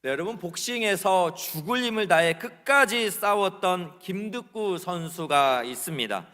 네, 여러분, 복싱에서 죽을 힘을 다해 끝까지 싸웠던 김득구 선수가 있습니다.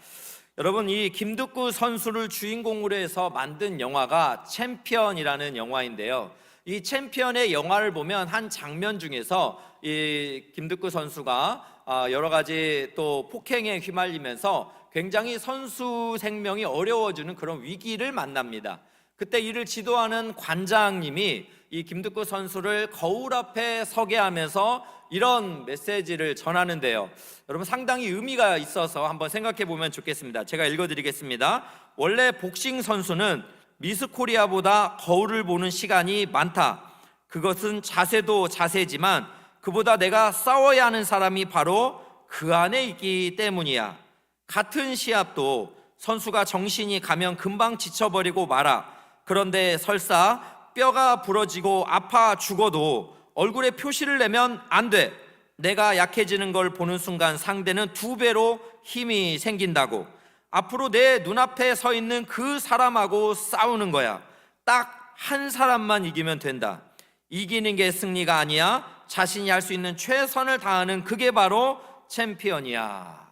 여러분, 이 김득구 선수를 주인공으로 해서 만든 영화가 챔피언이라는 영화인데요. 이 챔피언의 영화를 보면 한 장면 중에서 이 김득구 선수가 여러 가지 또 폭행에 휘말리면서 굉장히 선수 생명이 어려워지는 그런 위기를 만납니다. 그때 이를 지도하는 관장님이 이 김득구 선수를 거울 앞에 서게 하면서 이런 메시지를 전하는데요. 여러분, 상당히 의미가 있어서 한번 생각해 보면 좋겠습니다. 제가 읽어드리겠습니다. 원래 복싱 선수는 미스 코리아보다 거울을 보는 시간이 많다. 그것은 자세도 자세지만 그보다 내가 싸워야 하는 사람이 바로 그 안에 있기 때문이야. 같은 시합도 선수가 정신이 가면 금방 지쳐버리고 말아. 그런데 설사 뼈가 부러지고 아파 죽어도 얼굴에 표시를 내면 안 돼. 내가 약해지는 걸 보는 순간 상대는 2배로 힘이 생긴다고. 앞으로 내 눈앞에 서 있는 그 사람하고 싸우는 거야. 딱 한 사람만 이기면 된다. 이기는 게 승리가 아니야. 자신이 할 수 있는 최선을 다하는 그게 바로 챔피언이야.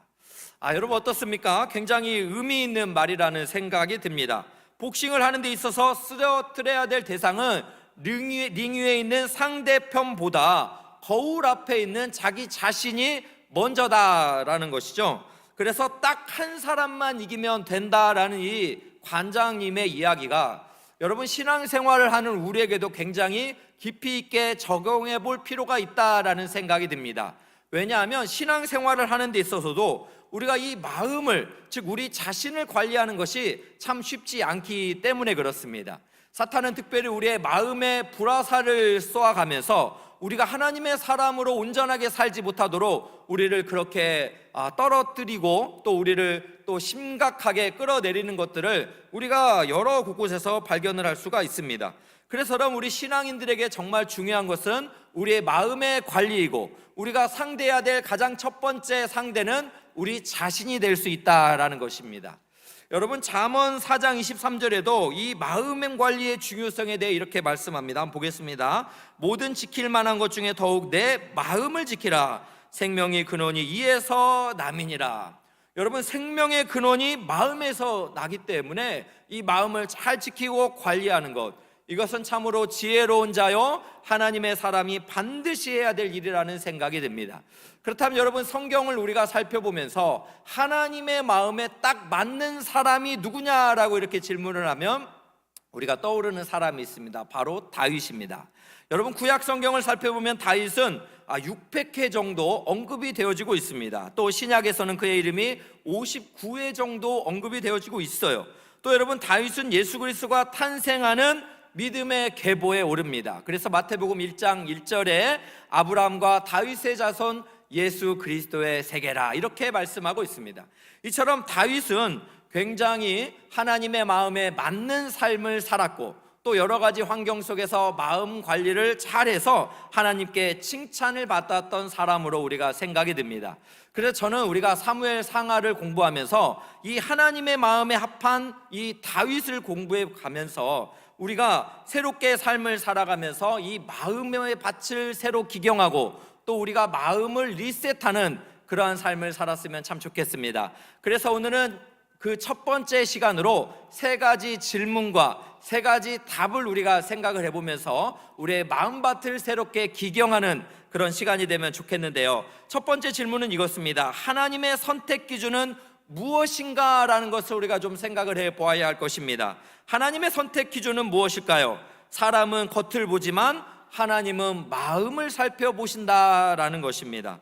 여러분, 어떻습니까? 굉장히 의미 있는 말이라는 생각이 듭니다. 복싱을 하는 데 있어서 쓰러뜨려야 될 대상은 링 위에 있는 상대편보다 거울 앞에 있는 자기 자신이 먼저다라는 것이죠. 그래서 딱 한 사람만 이기면 된다라는 이 관장님의 이야기가 여러분, 신앙생활을 하는 우리에게도 굉장히 깊이 있게 적용해 볼 필요가 있다라는 생각이 듭니다. 왜냐하면 신앙생활을 하는 데 있어서도 우리가 이 마음을, 즉 우리 자신을 관리하는 것이 참 쉽지 않기 때문에 그렇습니다. 사탄은 특별히 우리의 마음에 불화살을 쏘아가면서 우리가 하나님의 사람으로 온전하게 살지 못하도록 우리를 그렇게 떨어뜨리고 또 우리를 또 심각하게 끌어내리는 것들을 우리가 여러 곳곳에서 발견을 할 수가 있습니다. 그래서 그럼 우리 신앙인들에게 정말 중요한 것은 우리의 마음의 관리이고, 우리가 상대해야 될 가장 첫 번째 상대는 우리 자신이 될 수 있다라는 것입니다. 여러분, 잠언 4장 23절에도 이 마음 관리의 중요성에 대해 이렇게 말씀합니다. 한번 보겠습니다. 모든 지킬 만한 것 중에 더욱 내 마음을 지키라. 생명의 근원이 이에서 남이니라. 여러분, 생명의 근원이 마음에서 나기 때문에 이 마음을 잘 지키고 관리하는 것, 이것은 참으로 지혜로운 자요 하나님의 사람이 반드시 해야 될 일이라는 생각이 듭니다. 그렇다면 여러분, 성경을 우리가 살펴보면서 하나님의 마음에 딱 맞는 사람이 누구냐라고 이렇게 질문을 하면 우리가 떠오르는 사람이 있습니다. 바로 다윗입니다. 여러분, 구약 성경을 살펴보면 다윗은 600회 정도 언급이 되어지고 있습니다. 또 신약에서는 그의 이름이 59회 정도 언급이 되어지고 있어요. 또 여러분, 다윗은 예수 그리스도가 탄생하는 믿음의 계보에 오릅니다. 그래서 마태복음 1장 1절에 아브라함과 다윗의 자손 예수 그리스도의 세계라, 이렇게 말씀하고 있습니다. 이처럼 다윗은 굉장히 하나님의 마음에 맞는 삶을 살았고, 또 여러 가지 환경 속에서 마음 관리를 잘해서 하나님께 칭찬을 받았던 사람으로 우리가 생각이 듭니다. 그래서 저는 우리가 사무엘 상하를 공부하면서 이 하나님의 마음에 합한 이 다윗을 공부해 가면서 우리가 새롭게 삶을 살아가면서 이 마음의 밭을 새로 기경하고 또 우리가 마음을 리셋하는 그러한 삶을 살았으면 참 좋겠습니다. 그래서 오늘은 그 첫 번째 시간으로 3가지 질문과 3가지 답을 우리가 생각을 해보면서 우리의 마음밭을 새롭게 기경하는 그런 시간이 되면 좋겠는데요. 첫 번째 질문은 이것입니다. 하나님의 선택 기준은 무엇인가? 라는 것을 우리가 좀 생각을 해보아야 할 것입니다. 하나님의 선택 기준은 무엇일까요? 사람은 겉을 보지만 하나님은 마음을 살펴보신다라는 것입니다.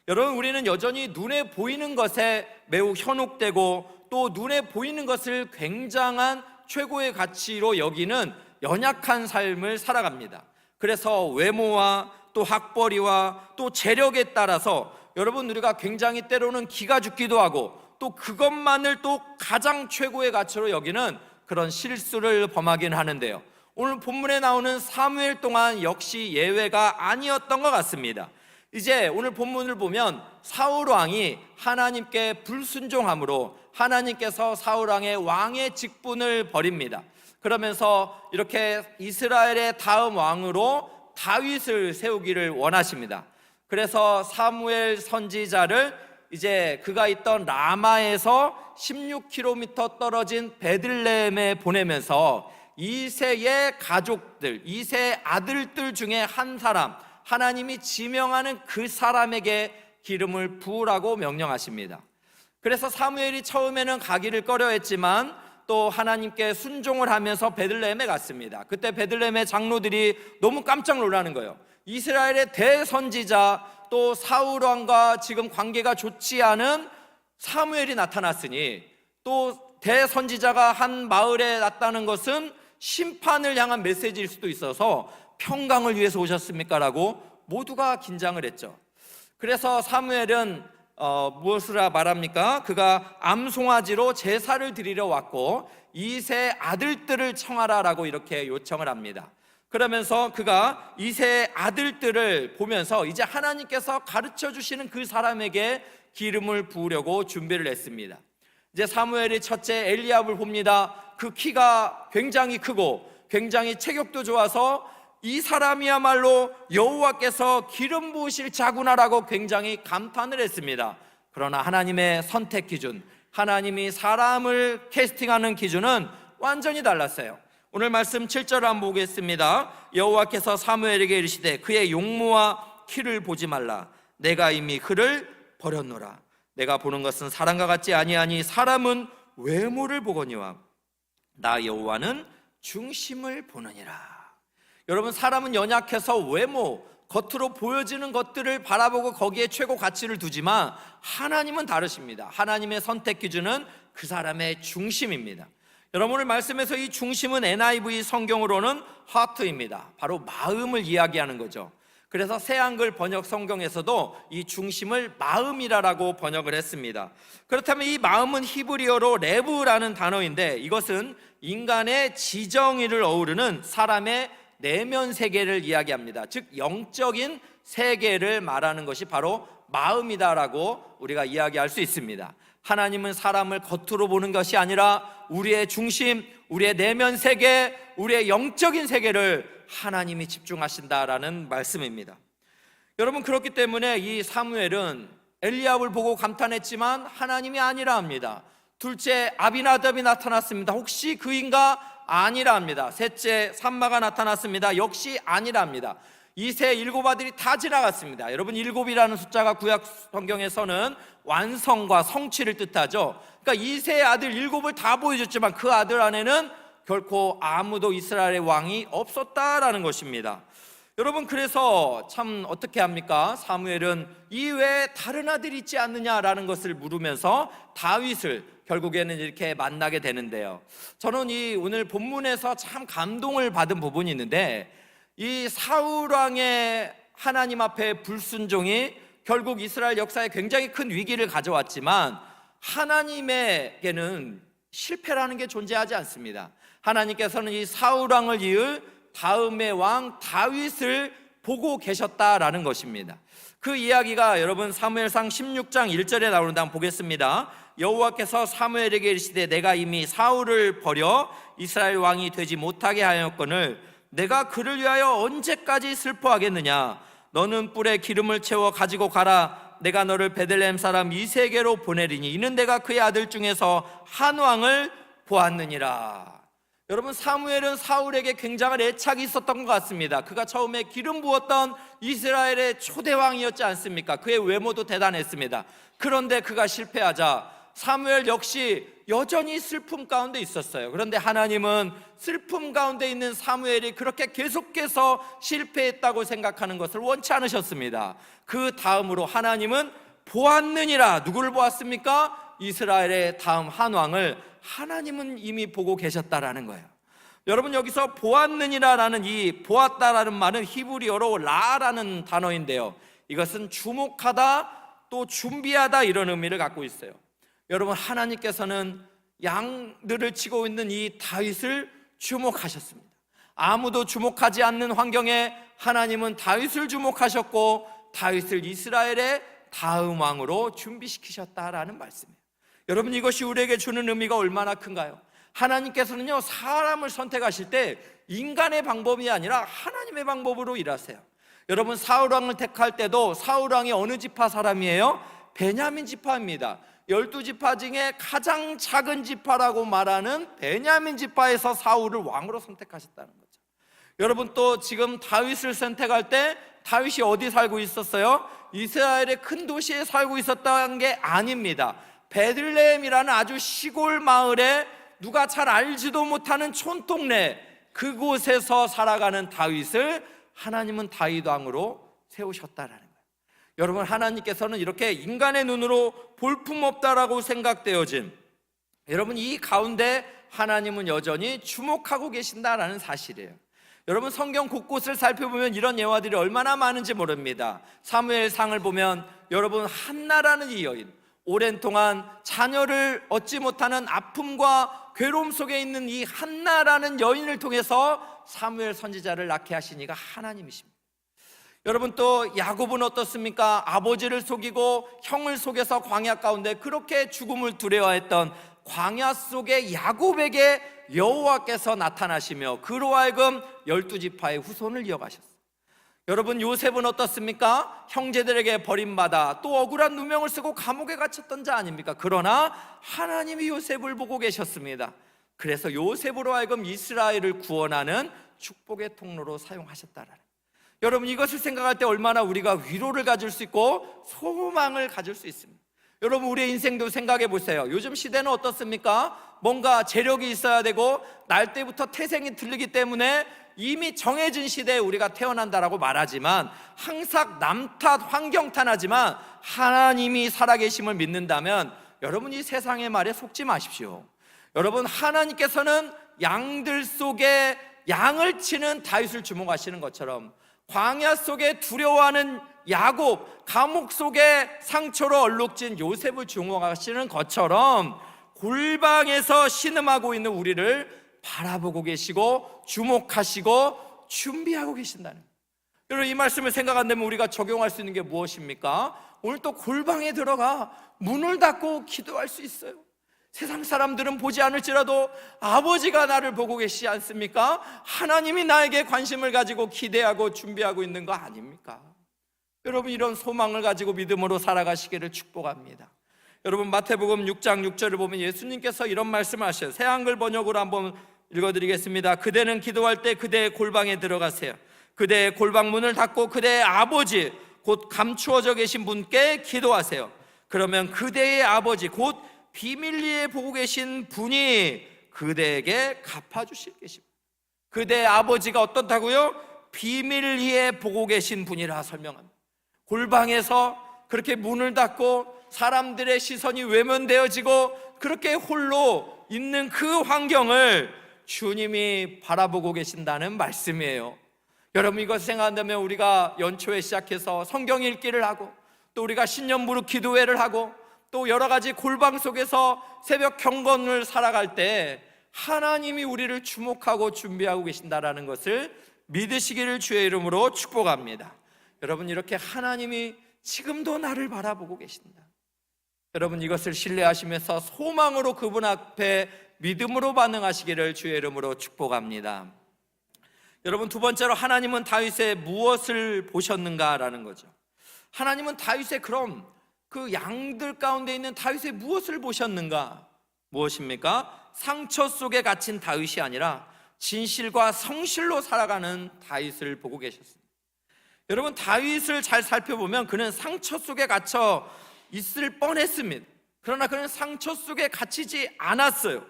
여러분, 우리는 여전히 눈에 보이는 것에 매우 현혹되고 또 눈에 보이는 것을 굉장한 최고의 가치로 여기는 연약한 삶을 살아갑니다. 그래서 외모와 또 학벌이와 또 재력에 따라서 여러분, 우리가 굉장히 때로는 기가 죽기도 하고 또 그것만을 또 가장 최고의 가치로 여기는 그런 실수를 범하긴 하는데요. 오늘 본문에 나오는 사무엘 동안 역시 예외가 아니었던 것 같습니다. 이제 오늘 본문을 보면 사울 왕이 하나님께 불순종함으로 하나님께서 사울 왕의 직분을 버립니다. 그러면서 이렇게 이스라엘의 다음 왕으로 다윗을 세우기를 원하십니다. 그래서 사무엘 선지자를 이제 그가 있던 라마에서 16km 떨어진 베들레헴에 보내면서 이새의 가족들, 이새의 아들들 중에 한 사람, 하나님이 지명하는 그 사람에게 기름을 부으라고 명령하십니다. 그래서 사무엘이 처음에는 가기를 꺼려했지만 또 하나님께 순종을 하면서 베들레헴에 갔습니다. 그때 베들레헴의 장로들이 너무 깜짝 놀라는 거예요. 이스라엘의 대선지자, 또 사울 왕과 지금 관계가 좋지 않은 사무엘이 나타났으니, 또 대선지자가 한 마을에 났다는 것은 심판을 향한 메시지일 수도 있어서 평강을 위해서 오셨습니까? 라고 모두가 긴장을 했죠. 그래서 사무엘은 무엇을 말합니까? 그가 암송아지로 제사를 드리러 왔고 이새 아들들을 청하라라고 이렇게 요청을 합니다. 그러면서 그가 이새 아들들을 보면서 이제 하나님께서 가르쳐 주시는 그 사람에게 기름을 부으려고 준비를 했습니다. 이제 사무엘이 첫째 엘리압을 봅니다. 그 키가 굉장히 크고 굉장히 체격도 좋아서 이 사람이야말로 여호와께서 기름 부으실 자구나라고 굉장히 감탄을 했습니다. 그러나 하나님의 선택 기준, 하나님이 사람을 캐스팅하는 기준은 완전히 달랐어요. 오늘 말씀 7절을 한번 보겠습니다. 여호와께서 사무엘에게 이르시되 그의 용모와 키를 보지 말라. 내가 이미 그를 버렸노라. 내가 보는 것은 사람과 같지 아니하니 사람은 외모를 보거니와 나 여호와는 중심을 보느니라. 여러분, 사람은 연약해서 외모, 겉으로 보여지는 것들을 바라보고 거기에 최고 가치를 두지만 하나님은 다르십니다. 하나님의 선택 기준은 그 사람의 중심입니다. 여러분의 말씀에서 이 중심은 NIV 성경으로는 하트입니다. 바로 마음을 이야기하는 거죠. 그래서 새한글 번역 성경에서도 이 중심을 마음이라고 번역을 했습니다. 그렇다면 이 마음은 히브리어로 레브라는 단어인데 이것은 인간의 지정의를 어우르는 사람의 내면 세계를 이야기합니다. 즉 영적인 세계를 말하는 것이 바로 마음이다라고 우리가 이야기할 수 있습니다. 하나님은 사람을 겉으로 보는 것이 아니라 우리의 중심, 우리의 내면 세계, 우리의 영적인 세계를 하나님이 집중하신다라는 말씀입니다. 여러분, 그렇기 때문에 이 사무엘은 엘리압을 보고 감탄했지만 하나님이 아니라 합니다. 둘째, 아비나답이 나타났습니다. 혹시 그인가? 아니라 합니다. 셋째, 삼마가 나타났습니다. 역시 아니라 합니다. 이세 일곱 아들이 다 지나갔습니다. 여러분, 일곱이라는 숫자가 구약 성경에서는 완성과 성취를 뜻하죠. 그러니까 이세 아들 일곱을 다 보여줬지만 그 아들 안에는 결코 아무도 이스라엘의 왕이 없었다라는 것입니다. 여러분, 그래서 참 어떻게 합니까? 사무엘은 이 외에 다른 아들이 있지 않느냐라는 것을 물으면서 다윗을 결국에는 이렇게 만나게 되는데요. 저는 이 오늘 본문에서 참 감동을 받은 부분이 있는데, 이 사울 왕의 하나님 앞에 불순종이 결국 이스라엘 역사에 굉장히 큰 위기를 가져왔지만 하나님에게는 실패라는 게 존재하지 않습니다. 하나님께서는 이 사울 왕을 이을 다음의 왕 다윗을 보고 계셨다라는 것입니다. 그 이야기가 여러분 사무엘상 16장 1절에 나오는데 한번 보겠습니다. 여호와께서 사무엘에게 이르시되 내가 이미 사울을 버려 이스라엘 왕이 되지 못하게 하였거늘 내가 그를 위하여 언제까지 슬퍼하겠느냐. 너는 뿔에 기름을 채워 가지고 가라. 내가 너를 베들레헴 사람 이새에게로 보내리니 이는 내가 그의 아들 중에서 한 왕을 보았느니라. 여러분, 사무엘은 사울에게 굉장한 애착이 있었던 것 같습니다. 그가 처음에 기름 부었던 이스라엘의 초대 왕이었지 않습니까? 그의 외모도 대단했습니다. 그런데 그가 실패하자 사무엘 역시 여전히 슬픔 가운데 있었어요. 그런데 하나님은 슬픔 가운데 있는 사무엘이 그렇게 계속해서 실패했다고 생각하는 것을 원치 않으셨습니다. 그 다음으로 하나님은 보았느니라. 누구를 보았습니까? 이스라엘의 다음 한 왕을 하나님은 이미 보고 계셨다라는 거예요. 여러분, 여기서 보았느니라라는 이 보았다라는 말은 히브리어로 라라는 단어인데요, 이것은 주목하다 또 준비하다 이런 의미를 갖고 있어요. 여러분, 하나님께서는 양들을 치고 있는 이 다윗을 주목하셨습니다. 아무도 주목하지 않는 환경에 하나님은 다윗을 주목하셨고 다윗을 이스라엘의 다음 왕으로 준비시키셨다라는 말씀이에요. 여러분, 이것이 우리에게 주는 의미가 얼마나 큰가요? 하나님께서는요, 사람을 선택하실 때 인간의 방법이 아니라 하나님의 방법으로 일하세요. 여러분, 사울 왕을 택할 때도 사울 왕이 어느 지파 사람이에요? 베냐민 지파입니다. 12지파 중에 가장 작은 지파라고 말하는 베냐민 지파에서 사울을 왕으로 선택하셨다는 거죠. 여러분, 또 지금 다윗을 선택할 때 다윗이 어디 살고 있었어요? 이스라엘의 큰 도시에 살고 있었다는 게 아닙니다. 베들레헴이라는 아주 시골 마을에 누가 잘 알지도 못하는 촌동네, 그곳에서 살아가는 다윗을 하나님은 다윗 왕으로 세우셨다라는 거예요. 여러분, 하나님께서는 이렇게 인간의 눈으로 볼품없다라고 생각되어진, 여러분, 이 가운데 하나님은 여전히 주목하고 계신다라는 사실이에요. 여러분, 성경 곳곳을 살펴보면 이런 예화들이 얼마나 많은지 모릅니다. 사무엘상을 보면 여러분, 한나라는 이 여인, 오랜 동안 자녀를 얻지 못하는 아픔과 괴로움 속에 있는 이 한나라는 여인을 통해서 사무엘 선지자를 낳게 하신 이가 하나님이십니다. 여러분, 또 야곱은 어떻습니까? 아버지를 속이고 형을 속여서 광야 가운데 그렇게 죽음을 두려워했던 광야 속의 야곱에게 여호와께서 나타나시며 그로 하여금 12지파의 후손을 이어가셨어요. 여러분, 요셉은 어떻습니까? 형제들에게 버림받아 또 억울한 누명을 쓰고 감옥에 갇혔던 자 아닙니까? 그러나 하나님이 요셉을 보고 계셨습니다. 그래서 요셉으로 하여금 이스라엘을 구원하는 축복의 통로로 사용하셨다라는, 여러분, 이것을 생각할 때 얼마나 우리가 위로를 가질 수 있고 소망을 가질 수 있습니다. 여러분, 우리의 인생도 생각해 보세요. 요즘 시대는 어떻습니까? 뭔가 재력이 있어야 되고 날 때부터 태생이 틀리기 때문에 이미 정해진 시대에 우리가 태어난다라고 말하지만 항상 남 탓, 환경 탓하지만 하나님이 살아계심을 믿는다면 여러분, 이 세상의 말에 속지 마십시오. 여러분, 하나님께서는 양들 속에 양을 치는 다윗을 주목하시는 것처럼 광야 속에 두려워하는 야곱, 감옥 속에 상처로 얼룩진 요셉을 주목하시는 것처럼 골방에서 신음하고 있는 우리를 바라보고 계시고 주목하시고 준비하고 계신다는 거예요. 여러분, 이 말씀을 생각한다면 우리가 적용할 수 있는 게 무엇입니까? 오늘 또 골방에 들어가 문을 닫고 기도할 수 있어요. 세상 사람들은 보지 않을지라도 아버지가 나를 보고 계시지 않습니까? 하나님이 나에게 관심을 가지고 기대하고 준비하고 있는 거 아닙니까? 여러분, 이런 소망을 가지고 믿음으로 살아가시기를 축복합니다. 여러분, 마태복음 6장 6절을 보면 예수님께서 이런 말씀을 하셔요. 새 한글 번역으로 한번 읽어드리겠습니다. 그대는 기도할 때 그대의 골방에 들어가세요. 그대의 골방 문을 닫고 그대의 아버지, 곧 감추어져 계신 분께 기도하세요. 그러면 그대의 아버지, 곧 비밀리에 보고 계신 분이 그대에게 갚아주실 것입니다. 그대의 아버지가 어떻다고요? 비밀리에 보고 계신 분이라 설명합니다. 골방에서 그렇게 문을 닫고 사람들의 시선이 외면되어지고 그렇게 홀로 있는 그 환경을 주님이 바라보고 계신다는 말씀이에요. 여러분, 이것을 생각한다면 우리가 연초에 시작해서 성경 읽기를 하고 또 우리가 신년부로 기도회를 하고 또 여러 가지 골방 속에서 새벽 경건을 살아갈 때 하나님이 우리를 주목하고 준비하고 계신다라는 것을 믿으시기를 주의 이름으로 축복합니다. 여러분, 이렇게 하나님이 지금도 나를 바라보고 계신다. 여러분, 이것을 신뢰하시면서 소망으로 그분 앞에 믿음으로 반응하시기를 주의 이름으로 축복합니다. 여러분, 두 번째로 하나님은 다윗의 무엇을 보셨는가라는 거죠. 하나님은 다윗의 그럼 그 양들 가운데 있는 다윗의 무엇을 보셨는가? 무엇입니까? 상처 속에 갇힌 다윗이 아니라 진실과 성실로 살아가는 다윗을 보고 계셨습니다. 여러분, 다윗을 잘 살펴보면 그는 상처 속에 갇혀 있을 뻔했습니다. 그러나 그는 상처 속에 갇히지 않았어요.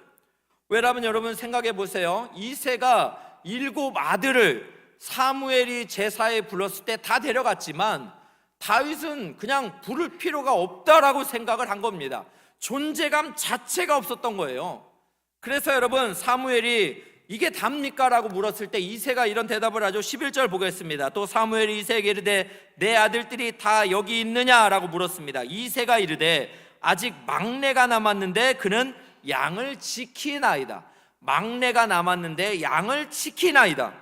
왜냐하면 여러분 생각해 보세요. 이새가 7 아들을 사무엘이 제사에 불렀을 때 다 데려갔지만 다윗은 그냥 부를 필요가 없다라고 생각을 한 겁니다. 존재감 자체가 없었던 거예요. 그래서 여러분, 사무엘이 이게 답니까? 라고 물었을 때 이새가 이런 대답을 하죠. 11절 보겠습니다. 또 사무엘이 이새에게 이르되 내 아들들이 다 여기 있느냐? 라고 물었습니다. 이새가 이르되 아직 막내가 남았는데 그는 양을 지키나이다. 막내가 남았는데 양을 지키나이다.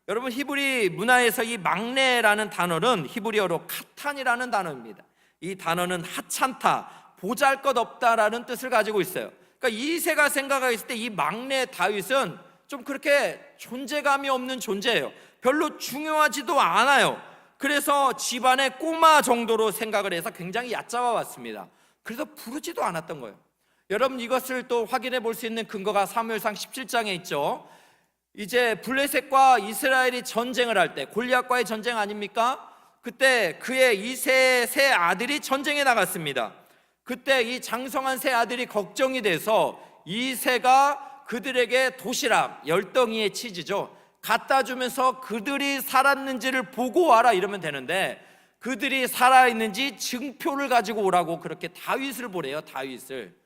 여러분, 히브리 문화에서 이 막내라는 단어는 히브리어로 카탄이라는 단어입니다. 이 단어는 하찮다, 보잘것없다라는 뜻을 가지고 있어요. 그러니까 이새가 생각했을 때 이 막내 다윗은 좀 그렇게 존재감이 없는 존재예요. 별로 중요하지도 않아요. 그래서 집안의 꼬마 정도로 생각을 해서 굉장히 얕잡아 왔습니다. 그래서 부르지도 않았던 거예요. 여러분, 이것을 또 확인해 볼 수 있는 근거가 사무엘상 17장에 있죠. 이제 블레셋과 이스라엘이 전쟁을 할 때, 골리앗과의 전쟁 아닙니까? 그때 그의 이세 세 아들이 전쟁에 나갔습니다. 그때 이 장성한 세 아들이 걱정이 돼서 이세가 그들에게 도시락 10덩이의 치즈죠, 갖다 주면서 그들이 살았는지를 보고 와라 이러면 되는데, 그들이 살아있는지 증표를 가지고 오라고 그렇게 다윗을 보래요. 다윗을.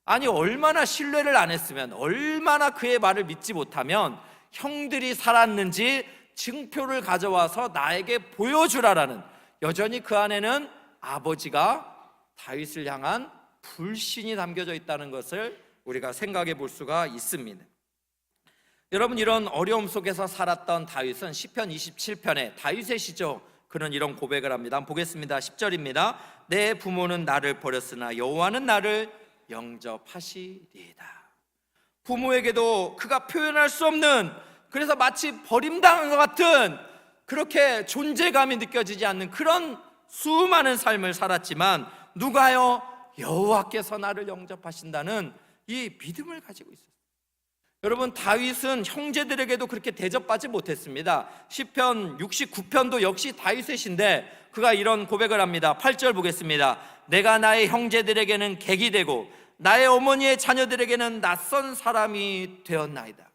아니, 얼마나 신뢰를 안 했으면, 얼마나 그의 말을 믿지 못하면 형들이 살았는지 증표를 가져와서 나에게 보여주라라는, 여전히 그 안에는 아버지가 다윗을 향한 불신이 담겨져 있다는 것을 우리가 생각해 볼 수가 있습니다. 여러분, 이런 어려움 속에서 살았던 다윗은 시편 27편에 다윗의 시죠, 그는 이런 고백을 합니다. 한번 보겠습니다. 10절입니다. 내 부모는 나를 버렸으나 여호와는 나를 영접하시리이다. 부모에게도 그가 표현할 수 없는, 그래서 마치 버림당한 것 같은, 그렇게 존재감이 느껴지지 않는 그런 수많은 삶을 살았지만 누가요? 여호와께서 나를 영접하신다는 이 믿음을 가지고 있어요. 여러분, 다윗은 형제들에게도 그렇게 대접받지 못했습니다. 시편 69편도 역시 다윗의 시인데 그가 이런 고백을 합니다. 8절 보겠습니다. 내가 나의 형제들에게는 객이 되고 나의 어머니의 자녀들에게는 낯선 사람이 되었나이다.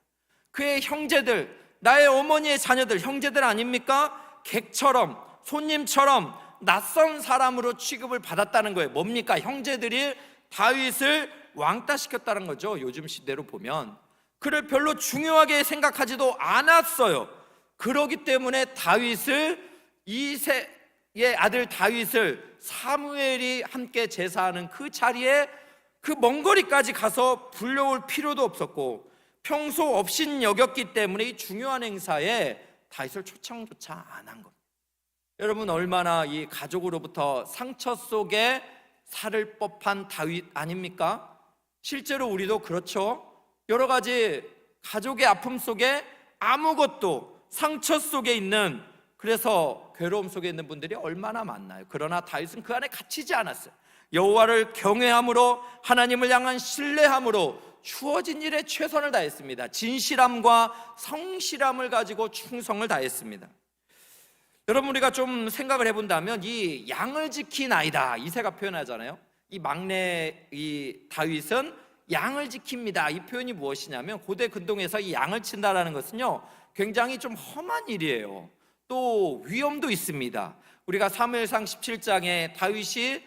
그의 형제들, 나의 어머니의 자녀들, 형제들 아닙니까? 객처럼, 손님처럼 낯선 사람으로 취급을 받았다는 거예요. 뭡니까? 형제들이 다윗을 왕따시켰다는 거죠. 요즘 시대로 보면 그를 별로 중요하게 생각하지도 않았어요. 그러기 때문에 다윗을, 이세의 아들 다윗을 사무엘이 함께 제사하는 그 자리에 그 먼 거리까지 가서 불러올 필요도 없었고 평소 업신 여겼기 때문에 이 중요한 행사에 다윗을 초청조차 안 한 겁니다. 여러분, 얼마나 이 가족으로부터 상처 속에 살을 법한 다윗 아닙니까? 실제로 우리도 그렇죠. 여러 가지 가족의 아픔 속에 아무것도, 상처 속에 있는, 그래서 괴로움 속에 있는 분들이 얼마나 많나요? 그러나 다윗은 그 안에 갇히지 않았어요. 여호와를 경외함으로, 하나님을 향한 신뢰함으로 주어진 일에 최선을 다했습니다. 진실함과 성실함을 가지고 충성을 다했습니다. 여러분, 우리가 좀 생각을 해본다면 이 양을 지킨 아이다, 이세가 표현하잖아요. 이 막내 이 다윗은 양을 지킵니다. 이 표현이 무엇이냐면 고대 근동에서 이 양을 친다라는 것은요, 굉장히 좀 험한 일이에요. 또 위험도 있습니다. 우리가 사무엘상 17장에 다윗이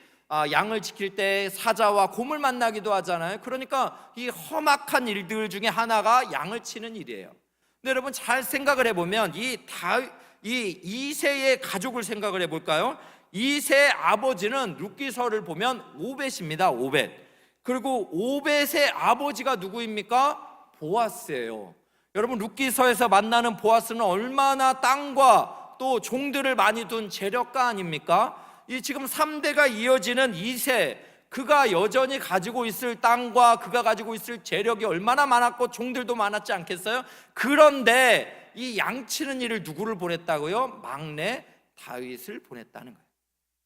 양을 지킬 때 사자와 곰을 만나기도 하잖아요. 그러니까 이 험악한 일들 중에 하나가 양을 치는 일이에요. 근데 여러분, 잘 생각을 해보면 이 이세의 가족을 생각을 해볼까요? 이세의 아버지는 룻기서를 보면 오벳입니다. 오벳. 그리고 오벳의 아버지가 누구입니까? 보아스예요. 여러분, 룻기서에서 만나는 보아스는 얼마나 땅과 또 종들을 많이 둔 재력가 아닙니까? 이 지금 3대가 이어지는 이세, 그가 여전히 가지고 있을 땅과 그가 가지고 있을 재력이 얼마나 많았고 종들도 많았지 않겠어요? 그런데 이 양치는 일을 누구를 보냈다고요? 막내 다윗을 보냈다는 거예요.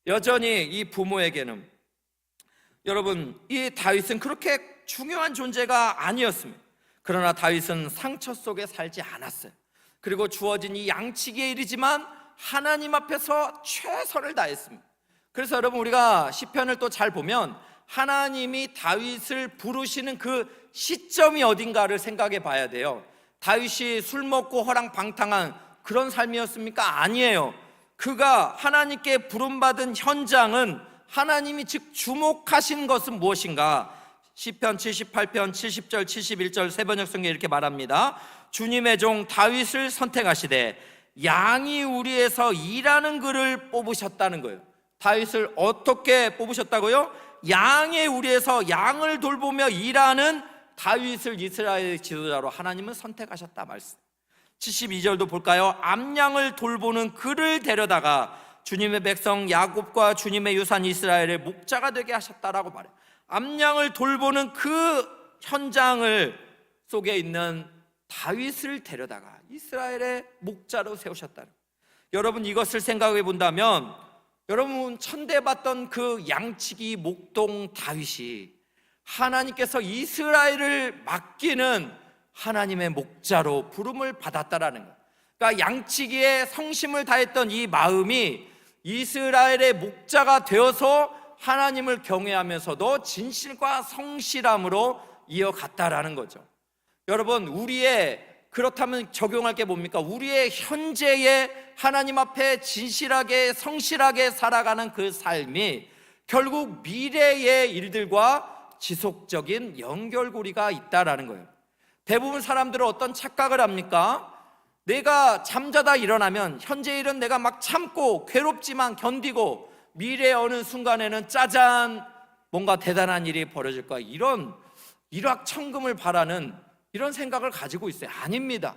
여전히 이 부모에게는, 여러분, 이 다윗은 그렇게 중요한 존재가 아니었습니다. 그러나 다윗은 상처 속에 살지 않았어요. 그리고 주어진 이 양치기의 일이지만 하나님 앞에서 최선을 다했습니다. 그래서 여러분, 우리가 시편을 또 잘 보면 하나님이 다윗을 부르시는 그 시점이 어딘가를 생각해 봐야 돼요. 다윗이 술 먹고 허랑방탕한 그런 삶이었습니까? 아니에요. 그가 하나님께 부름받은 현장은, 하나님이 즉 주목하신 것은 무엇인가? 시편 78편 70절 71절 새번역성경에 이렇게 말합니다. 주님의 종 다윗을 선택하시되 양이 우리에서 일하는 그를 뽑으셨다는 거예요. 다윗을 어떻게 뽑으셨다고요? 양의 우리에서 양을 돌보며 일하는 다윗을 이스라엘 지도자로 하나님은 선택하셨다 말씀. 72절도 볼까요? 암양을 돌보는 그를 데려다가 주님의 백성 야곱과 주님의 유산 이스라엘의 목자가 되게 하셨다라고 말해요. 암양을 돌보는 그 현장을 속에 있는 다윗을 데려다가 이스라엘의 목자로 세우셨다는, 여러분 이것을 생각해 본다면 여러분 천대받던 그 양치기 목동 다윗이 하나님께서 이스라엘을 맡기는 하나님의 목자로 부름을 받았다라는 것. 그러니까 양치기에 성심을 다했던 이 마음이 이스라엘의 목자가 되어서 하나님을 경외하면서도 진실과 성실함으로 이어갔다라는 거죠. 여러분 그렇다면 적용할 게 뭡니까? 우리의 현재의 하나님 앞에 진실하게 성실하게 살아가는 그 삶이 결국 미래의 일들과 지속적인 연결고리가 있다라는 거예요. 대부분 사람들은 어떤 착각을 합니까? 내가 잠자다 일어나면 현재 일은 내가 막 참고 괴롭지만 견디고 미래의 어느 순간에는 짜잔 뭔가 대단한 일이 벌어질 거야, 이런 일확천금을 바라는 이런 생각을 가지고 있어요. 아닙니다.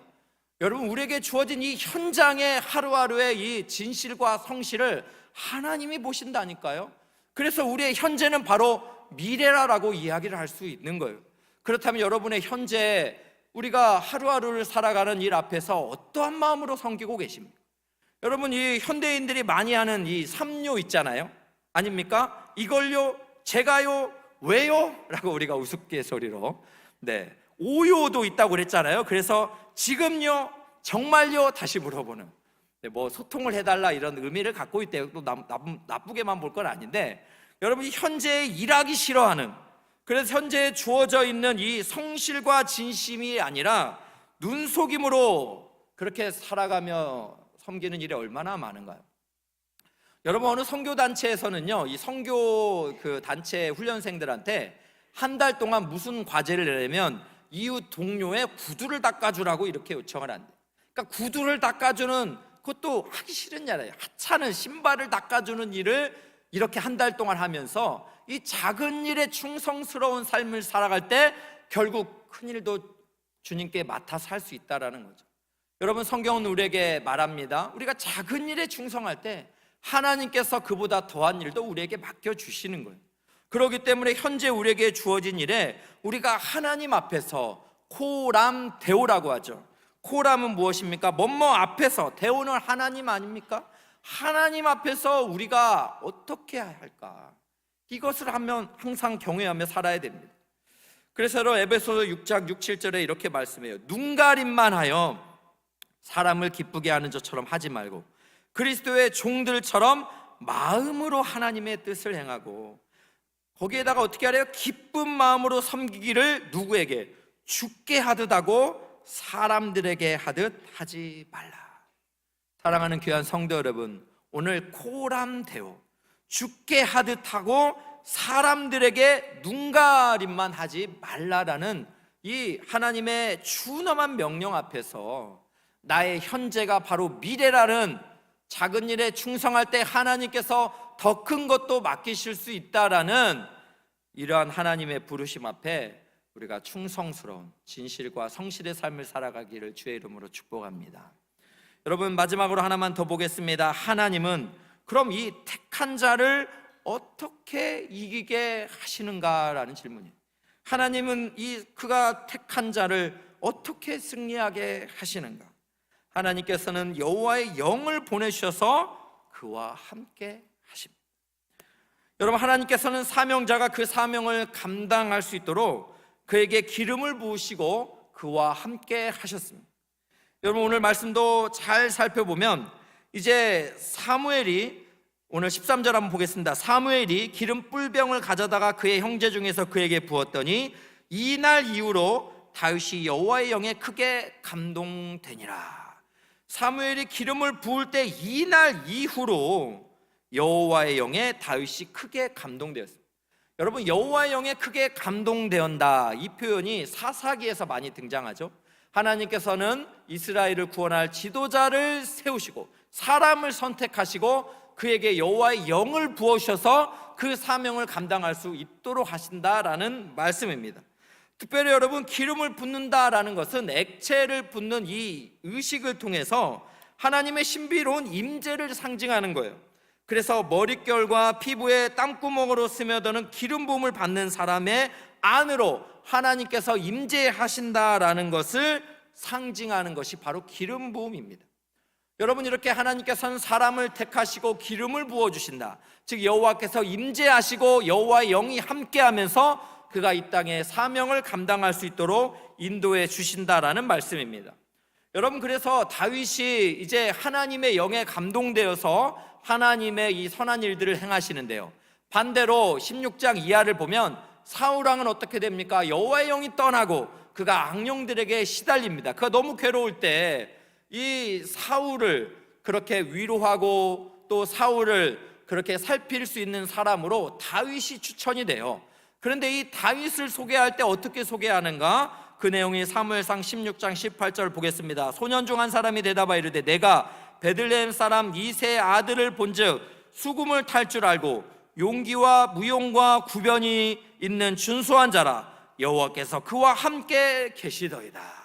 여러분 우리에게 주어진 이 현장의 하루하루의 이 진실과 성실을 하나님이 보신다니까요. 그래서 우리의 현재는 바로 미래라고 이야기를 할 수 있는 거예요. 그렇다면 여러분의 현재 우리가 하루하루를 살아가는 일 앞에서 어떠한 마음으로 섬기고 계십니까? 여러분 이 현대인들이 많이 하는 이 3요 있잖아요, 아닙니까? 이걸요, 제가요, 왜요? 라고 우리가 우스갯소리로 5요도 있다고 그랬잖아요. 그래서 지금요, 정말요, 다시 물어보는, 뭐 소통을 해달라 이런 의미를 갖고 있대요. 또 나쁘게만 볼 건 아닌데, 여러분이 현재에 일하기 싫어하는, 그래서 현재에 주어져 있는 이 성실과 진심이 아니라 눈속임으로 그렇게 살아가며 섬기는 일이 얼마나 많은가요? 여러분 어느 선교단체에서는요, 이 선교 그 단체 훈련생들한테 한 달 동안 무슨 과제를 내려면 이웃 동료의 구두를 닦아주라고 이렇게 요청을 한대. 그러니까 구두를 닦아주는, 그것도 하기 싫은 일이에요. 하찮은 신발을 닦아주는 일을 이렇게 한 달 동안 하면서 이 작은 일에 충성스러운 삶을 살아갈 때 결국 큰 일도 주님께 맡아서 할 수 있다라는 거죠. 여러분 성경은 우리에게 말합니다. 우리가 작은 일에 충성할 때 하나님께서 그보다 더한 일도 우리에게 맡겨주시는 거예요. 그렇기 때문에 현재 우리에게 주어진 일에 우리가 하나님 앞에서 코람 데오라고 하죠. 코람은 무엇입니까? 뭐뭐 앞에서, 데오는 하나님 아닙니까? 하나님 앞에서 우리가 어떻게 해야 할까? 이것을 하면 항상 경외하며 살아야 됩니다. 그래서 에베소서 6장 6, 7절에 이렇게 말씀해요. 눈가림만 하여 사람을 기쁘게 하는 것처럼 하지 말고 그리스도의 종들처럼 마음으로 하나님의 뜻을 행하고, 거기에다가 어떻게 하래요? 기쁜 마음으로 섬기기를 누구에게? 주께 하듯 하고 사람들에게 하듯 하지 말라. 사랑하는 귀한 성도 여러분, 오늘 코람데오, 주께 하듯 하고 사람들에게 눈가림만 하지 말라라는 이 하나님의 준엄한 명령 앞에서 나의 현재가 바로 미래라는, 작은 일에 충성할 때 하나님께서 더 큰 것도 맡기실 수 있다라는 이러한 하나님의 부르심 앞에 우리가 충성스러운 진실과 성실의 삶을 살아가기를 주의 이름으로 축복합니다. 여러분 마지막으로 하나만 더 보겠습니다. 하나님은 그럼 이 택한 자를 어떻게 이기게 하시는가라는 질문이에요. 하나님은 그가 택한 자를 어떻게 승리하게 하시는가? 하나님께서는 여호와의 영을 보내셔서 그와 함께 하십니다. 여러분 하나님께서는 사명자가 그 사명을 감당할 수 있도록 그에게 기름을 부으시고 그와 함께 하셨습니다. 여러분 오늘 말씀도 잘 살펴보면 이제 사무엘이, 오늘 13절 한번 보겠습니다. 사무엘이 기름 뿔병을 가져다가 그의 형제 중에서 그에게 부었더니 이날 이후로 다윗이 여호와의 영에 크게 감동되니라. 사무엘이 기름을 부을 때 이날 이후로 여호와의 영에 다윗이 크게 감동되었습니다. 여러분 여호와의 영에 크게 감동되었다, 이 표현이 사사기에서 많이 등장하죠. 하나님께서는 이스라엘을 구원할 지도자를 세우시고 사람을 선택하시고 그에게 여호와의 영을 부으셔서 그 사명을 감당할 수 있도록 하신다라는 말씀입니다. 특별히 여러분 기름을 붓는다라는 것은 액체를 붓는 이 의식을 통해서 하나님의 신비로운 임재를 상징하는 거예요. 그래서 머릿결과 피부에 땀구멍으로 스며드는 기름 부음을 받는 사람의 안으로 하나님께서 임재하신다라는 것을 상징하는 것이 바로 기름 부음입니다. 여러분, 이렇게 하나님께서는 사람을 택하시고 기름을 부어주신다. 즉 여호와께서 임재하시고 여호와의 영이 함께하면서 그가 이 땅에 사명을 감당할 수 있도록 인도해 주신다라는 말씀입니다. 여러분, 그래서 다윗이 이제 하나님의 영에 감동되어서 하나님의 이 선한 일들을 행하시는데요, 반대로 16장 이하를 보면 사울왕은 어떻게 됩니까? 여호와의 영이 떠나고 그가 악령들에게 시달립니다. 그가 너무 괴로울 때 이 사울을 그렇게 위로하고 또 사울을 그렇게 살필 수 있는 사람으로 다윗이 추천이 돼요. 그런데 이 다윗을 소개할 때 어떻게 소개하는가? 그 내용이 사무엘상 16장 18절 보겠습니다. 소년 중 한 사람이 대답하여 이르되 내가 베들레헴 사람 이새의 아들을 본즉 수금을 탈 줄 알고 용기와 무용과 구변이 있는 준수한 자라. 여호와께서 그와 함께 계시더이다.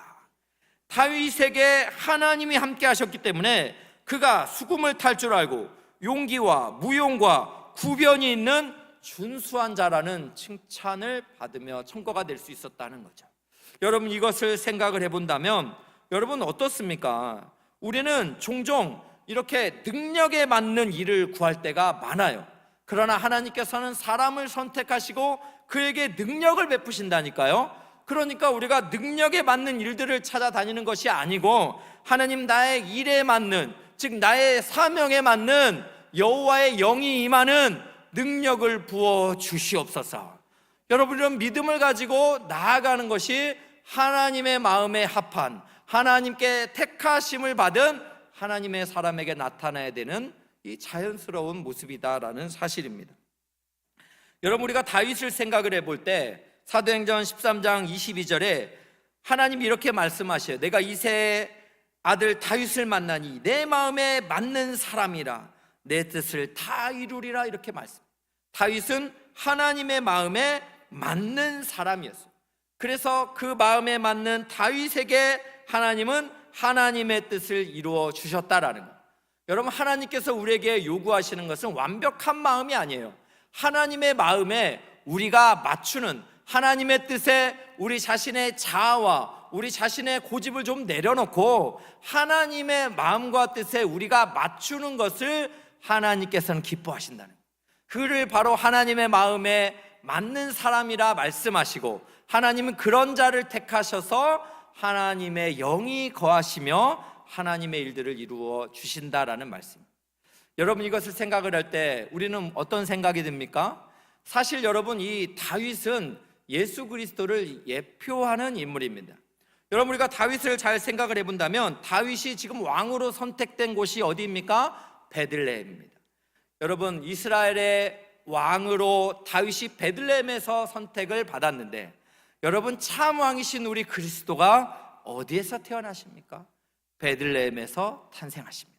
다윗에게 하나님이 함께 하셨기 때문에 그가 수금을 탈 줄 알고 용기와 무용과 구변이 있는 준수한 자라는 칭찬을 받으며 청거가 될 수 있었다는 거죠. 여러분, 이것을 생각을 해본다면 여러분 어떻습니까? 우리는 종종 이렇게 능력에 맞는 일을 구할 때가 많아요. 그러나 하나님께서는 사람을 선택하시고 그에게 능력을 베푸신다니까요. 그러니까 우리가 능력에 맞는 일들을 찾아다니는 것이 아니고 하나님, 나의 일에 맞는, 즉 나의 사명에 맞는 여호와의 영이 임하는 능력을 부어 주시옵소서. 여러분, 이런 믿음을 가지고 나아가는 것이 하나님의 마음에 합한, 하나님께 택하심을 받은 하나님의 사람에게 나타나야 되는 이 자연스러운 모습이다라는 사실입니다. 여러분, 우리가 다윗을 생각을 해볼 때 사도행전 13장 22절에 하나님이 이렇게 말씀하셔요. 내가 이새의 아들 다윗을 만나니 내 마음에 맞는 사람이라 내 뜻을 다 이루리라, 이렇게 말씀. 다윗은 하나님의 마음에 맞는 사람이었어요. 그래서 그 마음에 맞는 다윗에게 하나님은 하나님의 뜻을 이루어 주셨다라는 거예요. 여러분, 하나님께서 우리에게 요구하시는 것은 완벽한 마음이 아니에요. 하나님의 마음에 우리가 맞추는, 하나님의 뜻에 우리 자신의 자아와 우리 자신의 고집을 좀 내려놓고 하나님의 마음과 뜻에 우리가 맞추는 것을 하나님께서는 기뻐하신다는 거예요. 그를 바로 하나님의 마음에 맞는 사람이라 말씀하시고 하나님은 그런 자를 택하셔서 하나님의 영이 거하시며 하나님의 일들을 이루어 주신다라는 말씀입니다. 여러분, 이것을 생각을 할 때 우리는 어떤 생각이 듭니까? 사실 여러분, 이 다윗은 예수 그리스도를 예표하는 인물입니다. 여러분, 우리가 다윗을 잘 생각을 해본다면 다윗이 지금 왕으로 선택된 곳이 어디입니까? 베들레헴입니다. 여러분, 이스라엘의 왕으로 다윗이 베들레헴에서 선택을 받았는데 여러분, 참 왕이신 우리 그리스도가 어디에서 태어나십니까? 베들레헴에서 탄생하십니다.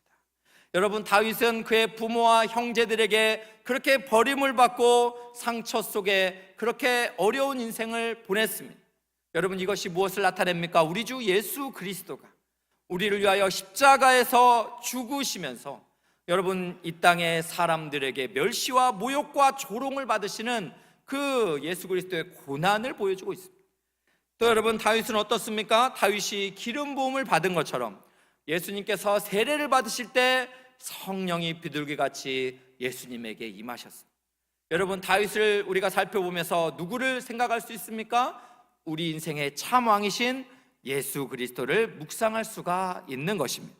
여러분, 다윗은 그의 부모와 형제들에게 그렇게 버림을 받고 상처 속에 그렇게 어려운 인생을 보냈습니다. 여러분, 이것이 무엇을 나타냅니까? 우리 주 예수 그리스도가 우리를 위하여 십자가에서 죽으시면서 여러분, 이 땅의 사람들에게 멸시와 모욕과 조롱을 받으시는 그 예수 그리스도의 고난을 보여주고 있습니다. 또 여러분, 다윗은 어떻습니까? 다윗이 기름 부음을 받은 것처럼 예수님께서 세례를 받으실 때 성령이 비둘기같이 예수님에게 임하셨습니다. 여러분, 다윗을 우리가 살펴보면서 누구를 생각할 수 있습니까? 우리 인생의 참 왕이신 예수 그리스도를 묵상할 수가 있는 것입니다.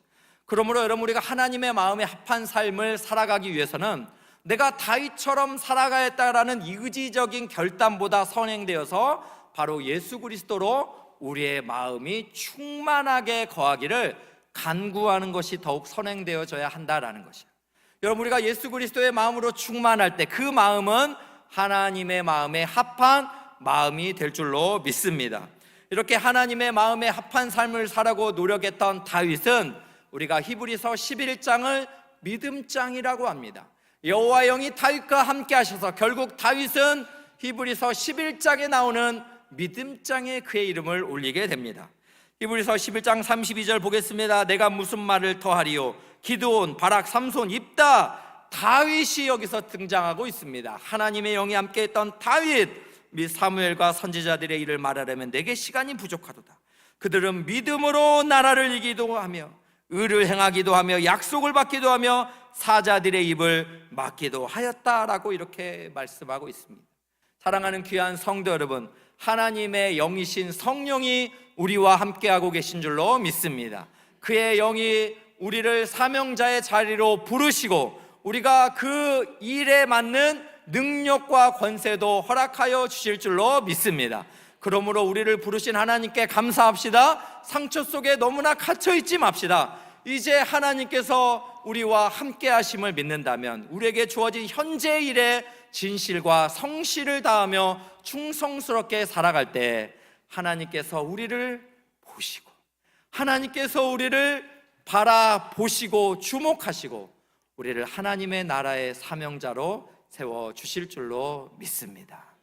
그러므로 여러분, 우리가 하나님의 마음에 합한 삶을 살아가기 위해서는 내가 다윗처럼 살아가겠다라는 의지적인 결단보다 선행되어서 바로 예수 그리스도로 우리의 마음이 충만하게 거하기를 간구하는 것이 더욱 선행되어져야 한다라는 것이에요. 여러분, 우리가 예수 그리스도의 마음으로 충만할 때 그 마음은 하나님의 마음에 합한 마음이 될 줄로 믿습니다. 이렇게 하나님의 마음에 합한 삶을 살아고 노력했던 다윗은 우리가 히브리서 11장을 믿음장이라고 합니다. 여호와 영이 다윗과 함께 하셔서 결국 다윗은 히브리서 11장에 나오는 믿음장에 그의 이름을 올리게 됩니다. 히브리서 11장 32절 보겠습니다. 내가 무슨 말을 더하리요? 기드온, 바락, 삼손, 입다, 다윗이 여기서 등장하고 있습니다. 하나님의 영이 함께했던 다윗 및 사무엘과 선지자들의 일을 말하려면 내게 시간이 부족하도다. 그들은 믿음으로 나라를 이기도 하며 의를 행하기도 하며 약속을 받기도 하며 사자들의 입을 막기도 하였다라고 이렇게 말씀하고 있습니다. 사랑하는 귀한 성도 여러분, 하나님의 영이신 성령이 우리와 함께하고 계신 줄로 믿습니다. 그의 영이 우리를 사명자의 자리로 부르시고 우리가 그 일에 맞는 능력과 권세도 허락하여 주실 줄로 믿습니다. 그러므로 우리를 부르신 하나님께 감사합시다. 상처 속에 너무나 갇혀있지 맙시다. 이제 하나님께서 우리와 함께 하심을 믿는다면 우리에게 주어진 현재 일에 진실과 성실을 다하며 충성스럽게 살아갈 때 하나님께서 우리를 보시고 하나님께서 우리를 바라보시고 주목하시고 우리를 하나님의 나라의 사명자로 세워주실 줄로 믿습니다.